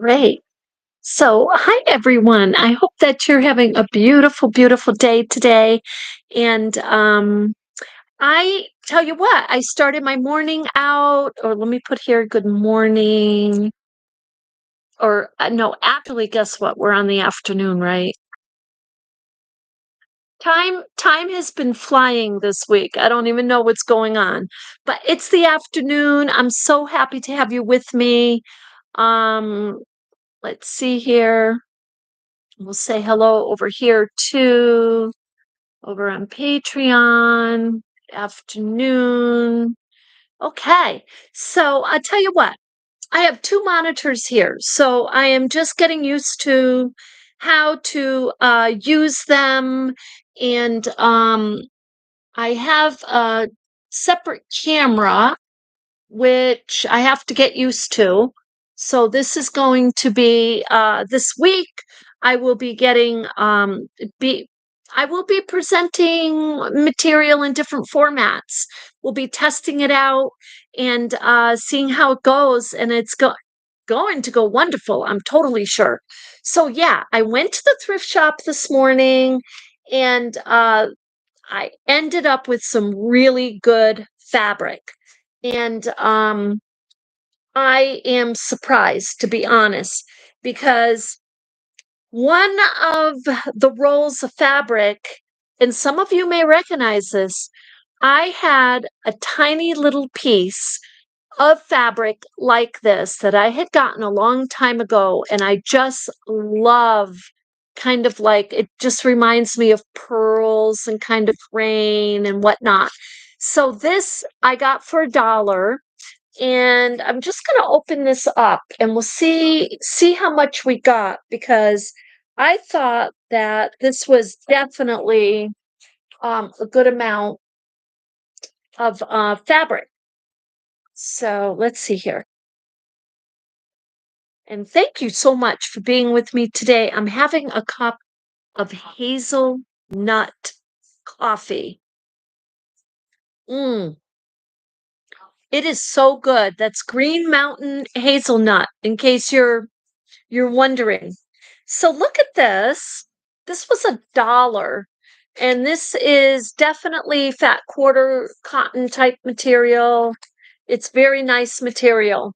Great. So, hi everyone. I hope that you're having a beautiful, beautiful day today. And I tell you what, I started my morning out, or let me put here, good morning. Or no, actually, guess what? We're on the afternoon, right? Time has been flying this week. I don't even know what's going on. But it's the afternoon. I'm so happy to have you with me. Um, let's see here. We'll say hello over here too, over on Patreon. Afternoon. Okay. So I'll tell you what, I have two monitors here. So I am just getting used to how to use them. And I have a separate camera which I have to get used to. So this is going to be this week. I will be getting be I will be presenting material in different formats. We'll be testing it out and seeing how it goes, and going to go wonderful. I'm totally sure. So yeah, I went to the thrift shop this morning, and I ended up with some really good fabric. And I am surprised, to be honest, because one of the rolls of fabric, and some of you may recognize this, I had a tiny little piece of fabric like this that I had gotten a long time ago, and I just love kind of like it just reminds me of pearls and kind of rain and whatnot. So this I got for $1, and I'm just going to open this up and we'll see how much we got, because I thought that this was definitely a good amount of fabric. So let's see here. And thank you so much for being with me today. I'm having a cup of hazelnut coffee. Mm, it is so good. That's Green Mountain hazelnut, in case you're wondering. So look at this. This was $1. And this is definitely fat quarter cotton type material. It's very nice material.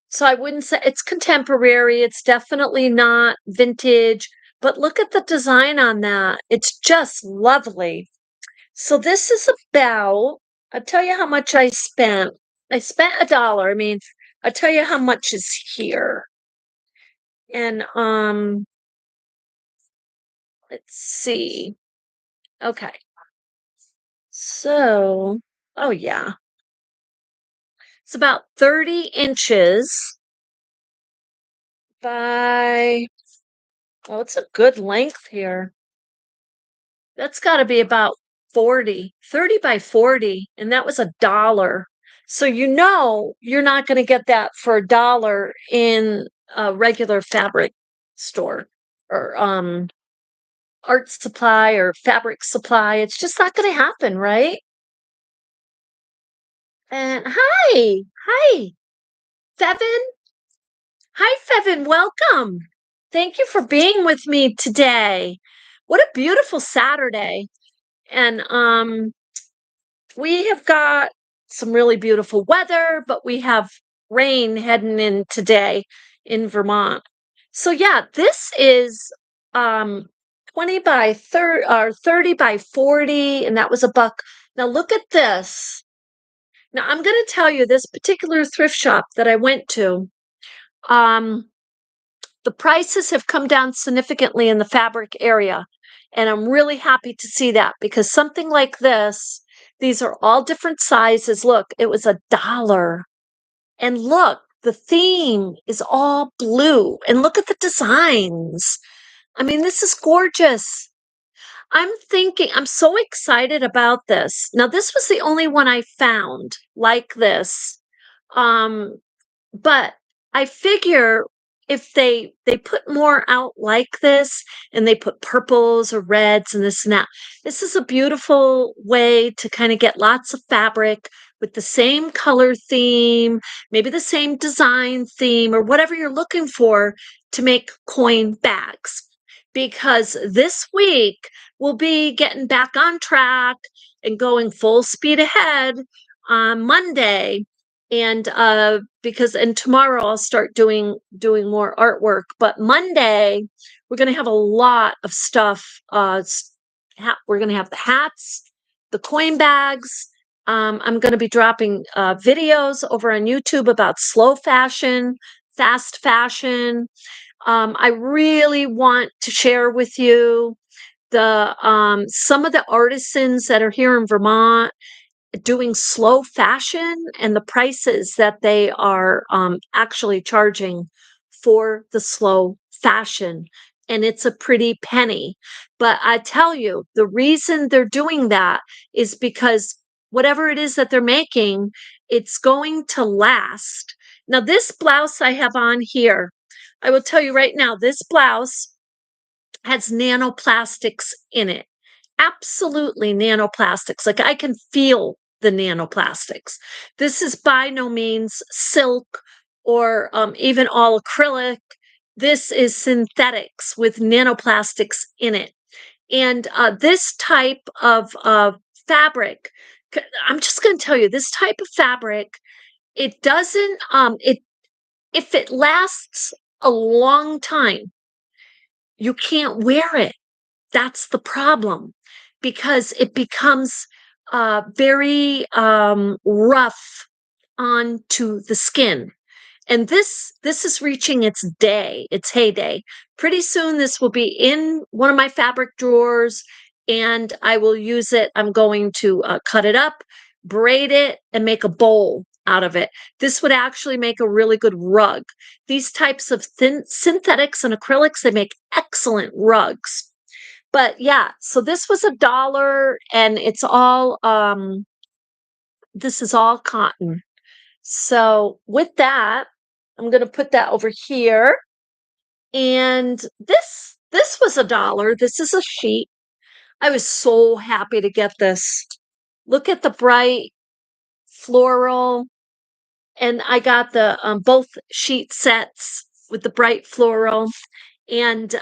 So I wouldn't say it's contemporary. It's definitely not vintage, but look at the design on that. It's just lovely. So this is about, I'll tell you how much I spent. I spent $1. I mean, I'll tell you how much is here. And let's see. Okay. So, oh yeah. It's about 30 inches by, oh, it's a good length here. That's got to be about 30 by 40, and that was $1. So you're not going to get that for $1 in a regular fabric store or art supply or fabric supply. It's just not going to happen, right? And hi, Fevin. Hi, Fevin. Welcome. Thank you for being with me today. What a beautiful Saturday. And we have got some really beautiful weather, but we have rain heading in today in Vermont. So yeah, this is 20 by 30 or 30 by 40, and that was $1. Now look at this. Now I'm going to tell you, this particular thrift shop that I went to, um, the prices have come down significantly in the fabric area. And I'm really happy to see that, because something like this, these are all different sizes. Look, it was $1. And look, the theme is all blue. And look at the designs. I mean, this is gorgeous. I'm so excited about this. Now, this was the only one I found like this. Um, but I figure if they put more out like this, and they put purples or reds and this and that, this is a beautiful way to kind of get lots of fabric with the same color theme, maybe the same design theme, or whatever you're looking for to make coin bags. Because this week we'll be getting back on track and going full speed ahead on Monday. And and tomorrow I'll start doing more artwork. But Monday we're going to have a lot of stuff. We're going to have the hats, the coin bags. I'm going to be dropping videos over on YouTube about slow fashion, fast fashion. I really want to share with you the some of the artisans that are here in Vermont doing slow fashion and the prices that they are actually charging for the slow fashion. And it's a pretty penny. But I tell you, the reason they're doing that is because whatever it is that they're making, it's going to last. Now, this blouse I have on here, I will tell you right now, this blouse has nanoplastics in it. Absolutely nanoplastics. Like I can feel the nanoplastics. This is by no means silk or even all acrylic. This is synthetics with nanoplastics in it. And this type of fabric, I'm just going to tell you, this type of fabric, it doesn't, if it lasts a long time, you can't wear it. That's the problem because it becomes very rough onto the skin. And this is reaching its heyday. Pretty soon this will be in one of my fabric drawers and I will use it. I'm going to cut it up, braid it, and make a bowl out of it. This would actually make a really good rug. These types of thin synthetics and acrylics, they make excellent rugs. But yeah, so this was $1 and it's all this is all cotton. So with that, I'm going to put that over here. And this was $1. This is a sheet. I was so happy to get this. Look at the bright floral, and I got the both sheet sets with the bright floral. And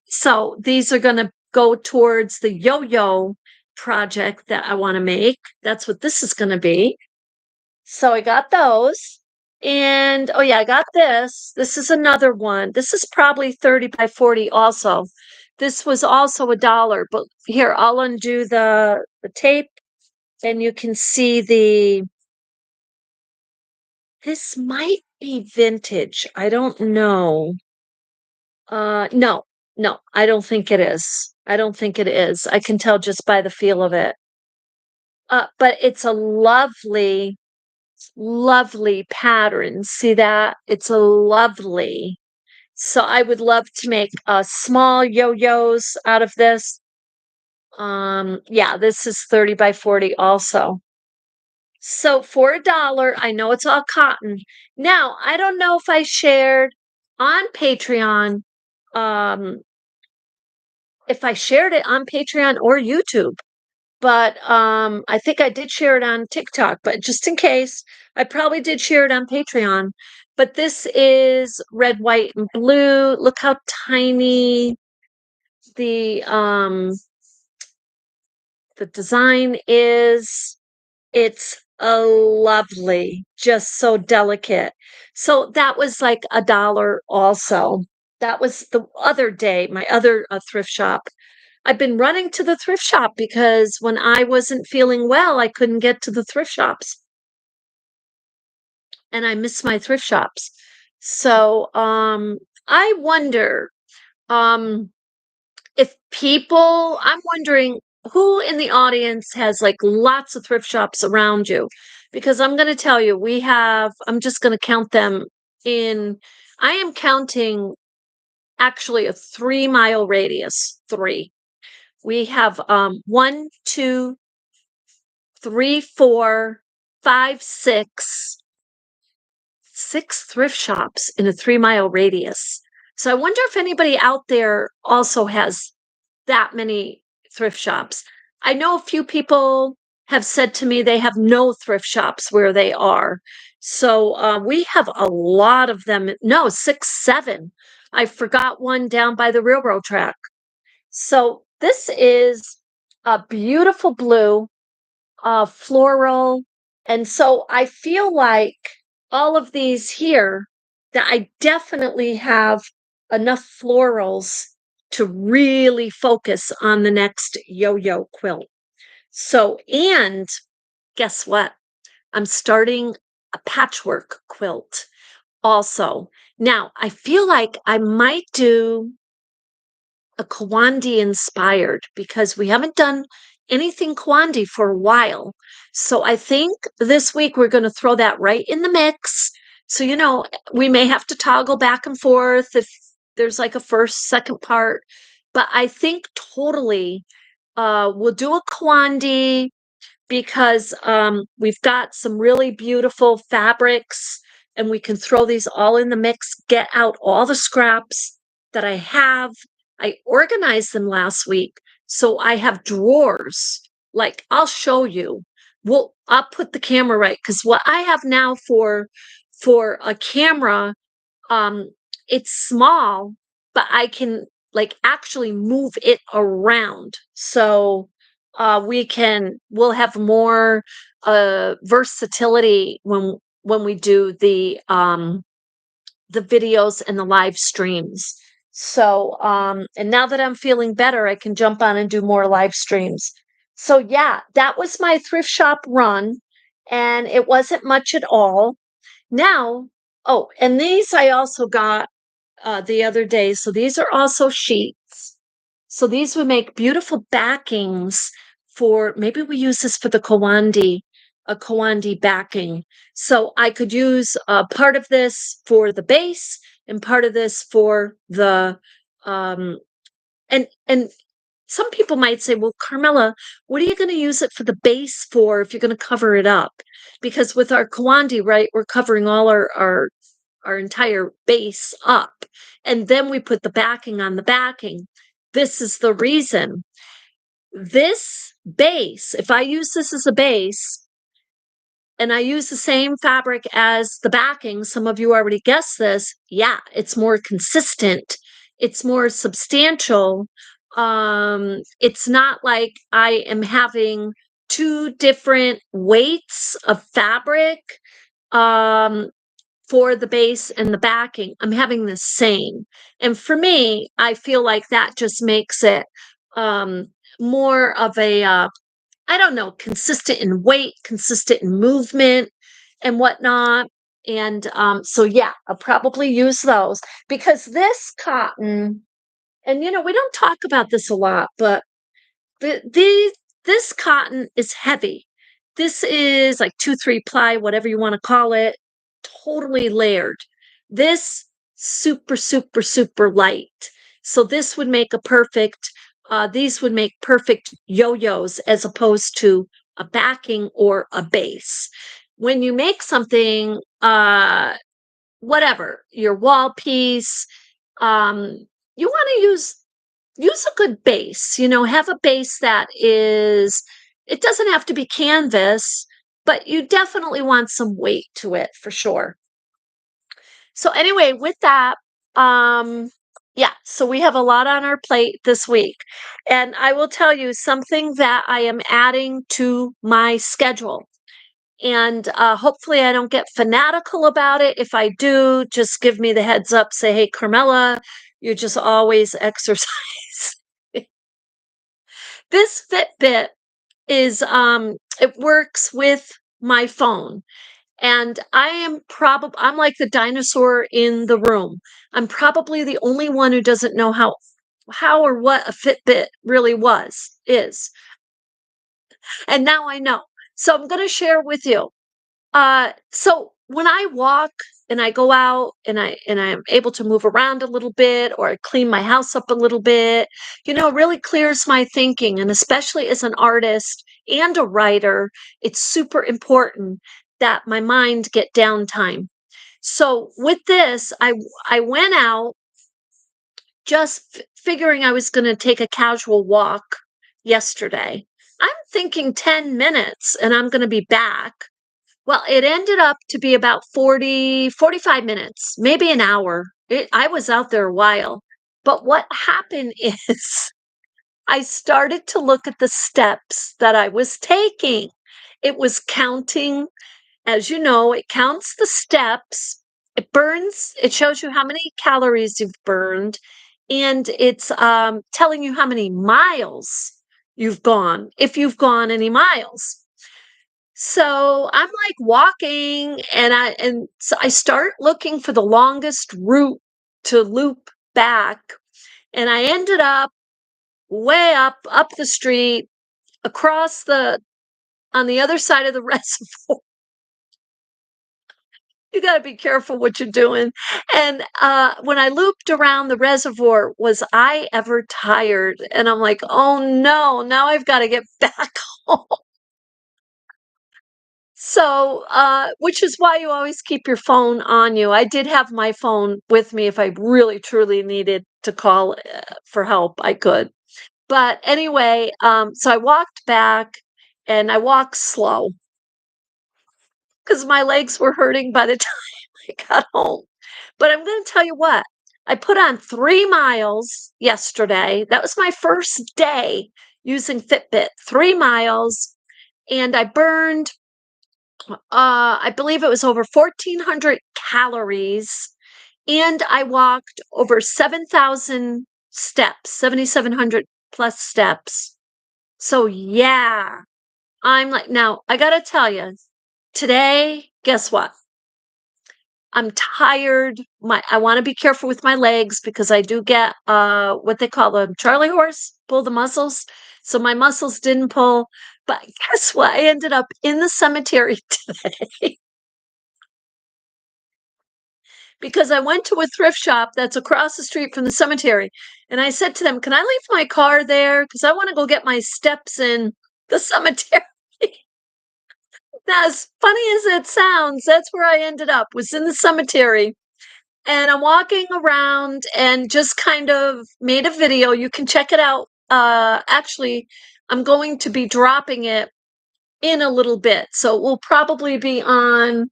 so these are going to go towards the yo-yo project that I want to make. That's what this is going to be. So I got those. And oh yeah, I got this. This is another one. This is probably 30 by 40 also. This was also $1, but here, I'll undo the tape and you can see this might be vintage. I don't know. No, no, I don't think it is. I don't think it is. I can tell just by the feel of it. But it's a lovely, lovely pattern. See that? It's a lovely. So I would love to make small yo-yos out of this. Yeah, this is 30 by 40 also. So for $1, I know it's all cotton. Now, I don't know if I shared on Patreon, um, if I shared it on Patreon or YouTube, but I think I did share it on TikTok, but just in case, I probably did share it on Patreon. But this is red, white, and blue. Look how tiny the design is. It's a lovely, just so delicate. So that was like $1 also. That was the other day, my other thrift shop. I've been running to the thrift shop because when I wasn't feeling well, I couldn't get to the thrift shops. And I miss my thrift shops. So I wonder um if people, I'm wondering who in the audience has like lots of thrift shops around you, because I'm going to tell you, I'm just going to count them in, I am counting actually a 3 mile radius, three. We have 1, 2, 3, 4, 5, 6 thrift shops in a 3 mile radius. So I wonder if anybody out there also has that many thrift shops. I know a few people have said to me they have no thrift shops where they are. So we have a lot of them. No, 6, 7. I forgot one down by the railroad track. So this is a beautiful blue, floral. And so I feel like all of these here that I definitely have enough florals to really focus on the next yo-yo quilt. So, and guess what? I'm starting a patchwork quilt also. Now, I feel like I might do a Kawandi inspired because we haven't done anything Kawandi for a while. So I think this week we're going to throw that right in the mix. So, we may have to toggle back and forth if there's like a first, second part. But I think totally we'll do a Kawandi because we've got some really beautiful fabrics and we can throw these all in the mix, get out all the scraps that I have. I organized them last week. So I have drawers. Like I'll show you. I'll put the camera right because what I have now for a camera, um, it's small, but I can like actually move it around. So we'll have more versatility when we do the videos and the live streams. So and now that I'm feeling better, I can jump on and do more live streams. So yeah, that was my thrift shop run, and it wasn't much at all. Now, oh, and these I also got the other day. So these are also sheets. So these would make beautiful backings for, maybe we use this for the Kawandi, a Kawandi backing. So I could use part of this for the base and part of this for the, and some people might say, well, Carmella, what are you going to use it for the base for if you're going to cover it up? Because with our Kawandi, right, we're covering all our entire base up. And then we put the backing on the backing. This is the reason. This base, if I use this as a base, and I use the same fabric as the backing, some of you already guessed this. Yeah, it's more consistent. It's more substantial. It's not like I am having two different weights of fabric. For the base and the backing, I'm having the same. And for me, I feel like that just makes it um, more of a, I don't know, consistent in weight, consistent in movement and whatnot. And so, yeah, I'll probably use those because this cotton, and we don't talk about this a lot, but this cotton is heavy. This is like 2-3 ply, whatever you want to call it, totally layered. This super, super, super light. So this would make these would make perfect yo-yos as opposed to a backing or a base. When you make something, whatever, your wall piece, you want to use a good base, have a base that is, it doesn't have to be canvas, but you definitely want some weight to it for sure. So anyway, with that, yeah, so we have a lot on our plate this week. And I will tell you something that I am adding to my schedule. And hopefully I don't get fanatical about it. If I do, just give me the heads up, say, hey, Carmella, you just always exercise. This Fitbit is it works with my phone. And I'm like the dinosaur in the room. I'm probably the only one who doesn't know how or what a Fitbit really is. And now I know. So I'm going to share with you. So when I walk and I go out and I'm able to move around a little bit or I clean my house up a little bit, it really clears my thinking. And especially as an artist and a writer, it's super important that my mind get downtime. So with this, I went out just figuring I was going to take a casual walk yesterday. I'm thinking 10 minutes and I'm going to be back. Well, it ended up to be about 45 minutes, maybe an hour. I was out there a while. But what happened is I started to look at the steps that I was taking. It was counting, as you know, it counts the steps. It shows you how many calories you've burned, and it's telling you how many miles you've gone, if you've gone any miles. So I'm like walking and so I start looking for the longest route to loop back. And I ended up way up the street, across on the other side of the reservoir. You got to be careful what you're doing. And when I looped around the reservoir, was I ever tired? And I'm like, oh no, now I've got to get back home. So, which is why you always keep your phone on you. I did have my phone with me if I really truly needed to call for help, I could. But anyway, so I walked back and I walked slow because my legs were hurting by the time I got home. But I'm going to tell you what, I put on 3 miles yesterday. That was my first day using Fitbit, 3 miles. And I burned, I believe it was over 1,400 calories. And I walked over 7,000 steps, 7,700 plus steps. So, yeah, I'm like, now I got to tell you, today, guess what? I'm tired. I want to be careful with my legs because I do get what they call the Charlie horse, pull the muscles. So my muscles didn't pull. But guess what? I ended up in the cemetery today because I went to a thrift shop that's across the street from the cemetery. And I said to them, can I leave my car there? Because I want to go get my steps in the cemetery. Now, as funny as it sounds, that's where I ended up, was in the cemetery. And I'm walking around and just kind of made a video. You can check it out. Actually, I'm going to be dropping it in a little bit. So it will probably be on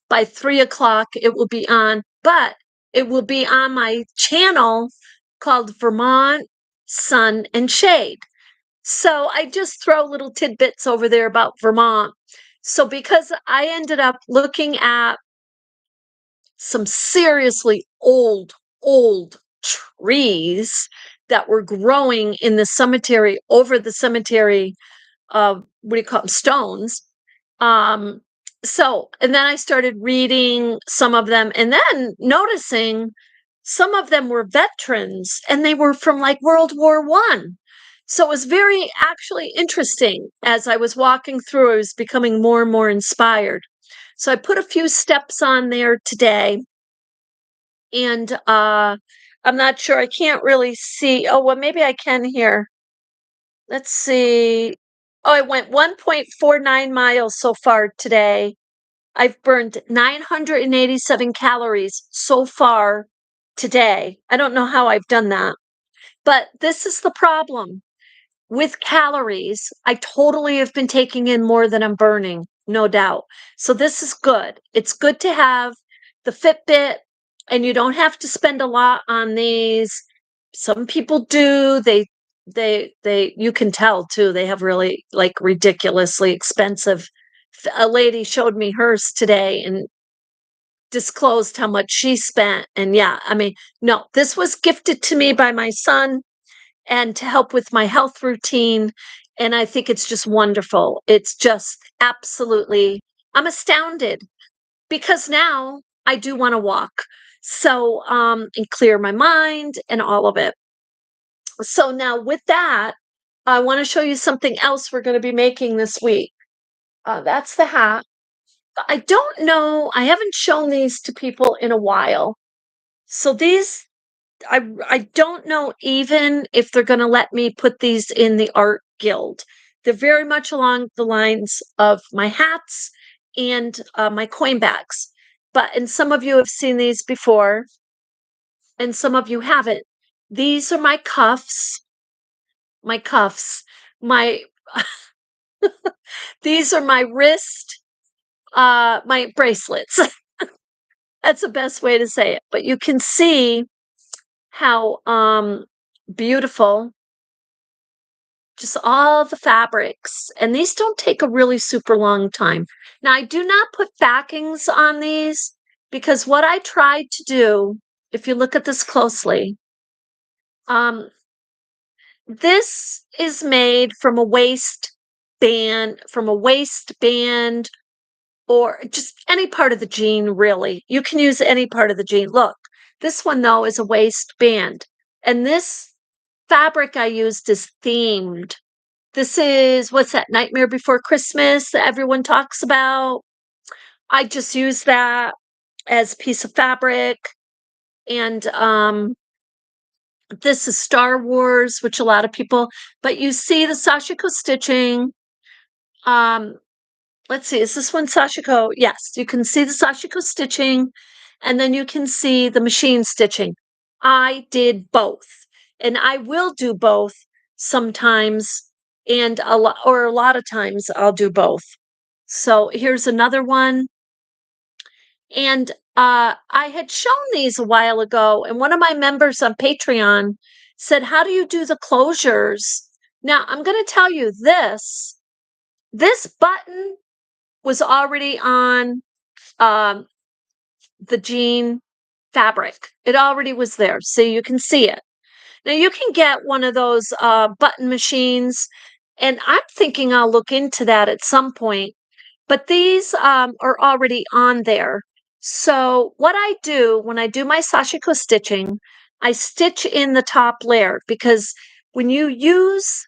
by 3 o'clock. It will be on, but it will be on my channel called Vermont Sun and Shade. So I just throw little tidbits over there about Vermont. So because I ended up looking at some seriously old trees that were growing in the cemetery, over the cemetery, what do you call them, stones. Um, so, and then I started reading some of them and then noticing some of them were veterans and they were from like World War I. So it was very actually interesting. As I was walking through, I was becoming more and more inspired. So I put a few steps on there today, and I'm not sure, I can't really see. Oh, well, maybe I can here. Let's see. Oh, I went 1.49 miles so far today. I've burned 987 calories so far today. I don't know how I've done that, but this is the problem with calories. I totally have been taking in more than I'm burning, no doubt. So this is good. It's good to have the Fitbit, and you don't have to spend a lot on these. Some people do. You can tell too. They have really like ridiculously expensive. A lady showed me hers today and disclosed how much she spent. And yeah, I mean, no, this was gifted to me by my son and to help with my health routine. And I think it's just wonderful. It's just absolutely, I'm astounded because now I do want to walk. So, and clear my mind and all of it. So now with that, I want to show you something else we're going to be making this week. That's the hat. I don't know. I haven't shown these to people in a while. So these, I don't know even if they're going to let me put these in the art guild. They're very much along the lines of my hats and my coin bags. And some of you have seen these before, and some of you haven't. These are my cuffs. My cuffs. My These are my wrist, my bracelets. That's the best way to say it. But you can see how beautiful just all the fabrics. And these don't take a really super long time. Now, I do not put backings on these because what I tried to do, if you look at this closely, um, this is made from a waistband, or just any part of the jean, really. You can use any part of the jean. Look, this one though is a waistband. And this fabric I used is themed. This is, what's that, Nightmare Before Christmas that everyone talks about? I just use that as a piece of fabric. And this is Star Wars, which a lot of people, but you see the sashiko stitching. Um, let's see, is this one sashiko? Yes, you can see the sashiko stitching, and then you can see the machine stitching. I did both, and I will do both sometimes, and a lot of times I'll do both. So here's another one. And I had shown these a while ago, and one of my members on Patreon said, "How do you do the closures?" Now, I'm going to tell you this button was already on um, the jean fabric. It already was there, so you can see it. Now, you can get one of those button machines, and I'm thinking I'll look into that at some point. But these are already on there. So what I do when I do my sashiko stitching, I stitch in the top layer, because when you use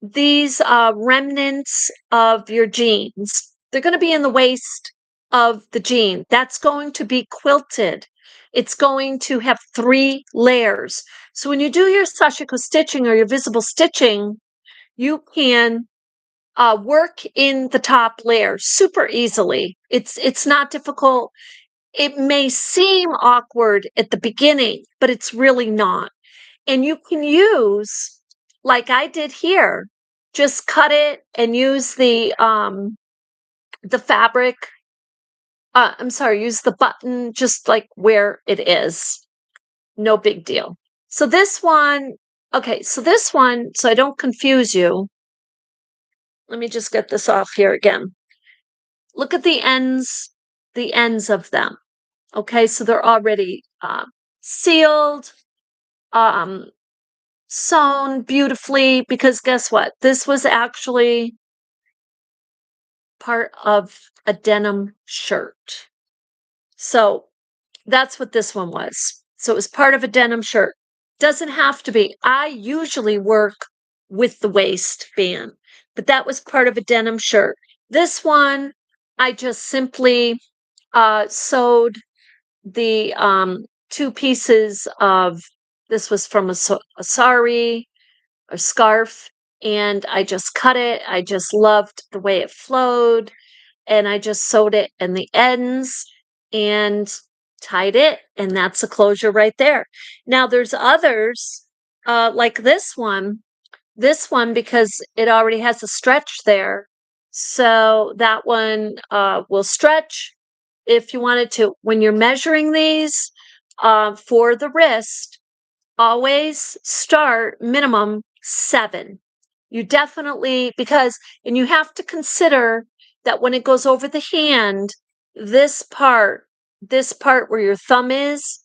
these remnants of your jeans, they're going to be in the waist of the jean. That's going to be quilted. It's going to have 3 layers. So when you do your sashiko stitching or your visible stitching, you can work in the top layer super easily. It's not difficult. It may seem awkward at the beginning, but it's really not. And you can use, like I did here, just cut it and use the fabric. I'm sorry, use the button just like where it is. No big deal. So this one, okay, so this one, so I don't confuse you. Let me just get this off here again. Look at the ends of them. Okay, so they're already sealed, um, sewn beautifully, because guess what? This was actually part of a denim shirt. So that's what this one was. So it was part of a denim shirt. Doesn't have to be. I usually work with the waistband, but that was part of a denim shirt. This one, I just simply sewed the 2 pieces of, this was from a sari, a scarf, and I just cut it. I just loved the way it flowed, and I just sewed it in the ends and tied it, and that's a closure right there. Now there's others like this one, because it already has a stretch there, so that one will stretch if you wanted to. When you're measuring these for the wrist, always start minimum 7. You definitely, because, and you have to consider that when it goes over the hand, this part, this part where your thumb is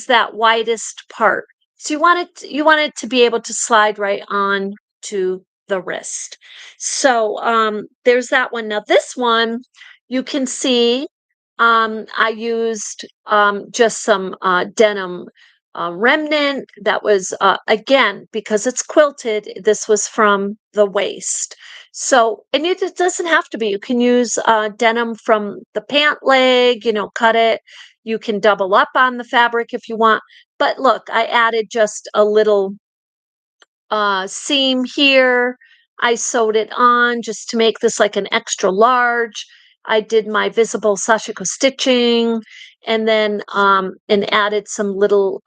that widest part. So you want it to be able to slide right on to the wrist. So there's that one. Now this one, you can see I used just some denim remnant that was, again, because it's quilted, this was from the waist. So, and it doesn't have to be. You can use denim from the pant leg, cut it. You can double up on the fabric if you want. But look, I added just a little seam here. I sewed it on just to make this like an extra large. I did my visible sashiko stitching, and then and added some little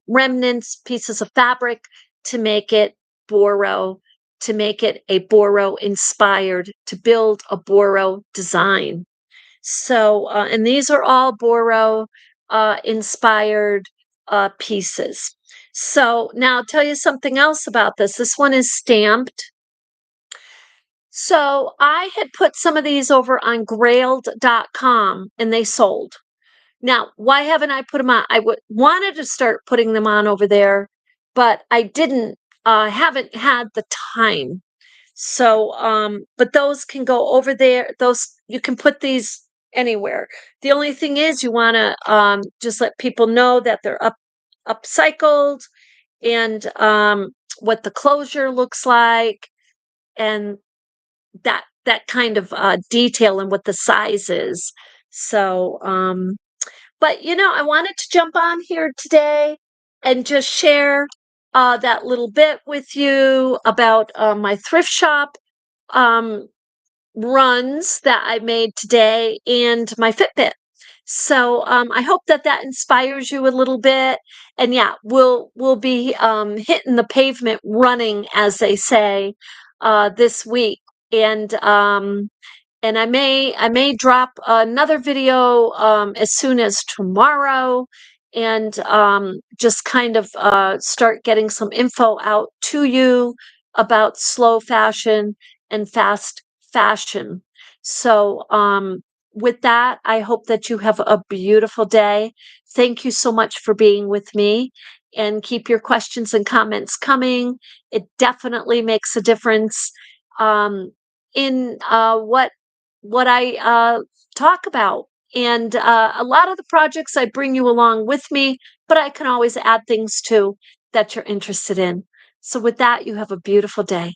remnants, pieces of fabric to make it Boro to make it a Boro inspired, to build a Boro design. So, and these are all Boro inspired pieces. So now I'll tell you something else about this. This one is stamped. So I had put some of these over on grailed.com and they sold. Now, why haven't I put them on? Wanted to start putting them on over there, but I didn't, haven't had the time. So, but those can go over there. Those, you can put these anywhere. The only thing is you want to just let people know that they're upcycled and what the closure looks like and that kind of detail and what the size is. So, but I wanted to jump on here today and just share that little bit with you about my thrift shop um, runs that I made today and my Fitbit. So I hope that that inspires you a little bit. And yeah, we'll be hitting the pavement running, as they say, this week. And I may drop another video as soon as tomorrow and just kind of start getting some info out to you about slow fashion and fast fashion. So with that, I hope that you have a beautiful day. Thank you so much for being with me and keep your questions and comments coming. It definitely makes a difference in what I talk about. And a lot of the projects I bring you along with me, but I can always add things too that you're interested in. So, with that, you have a beautiful day.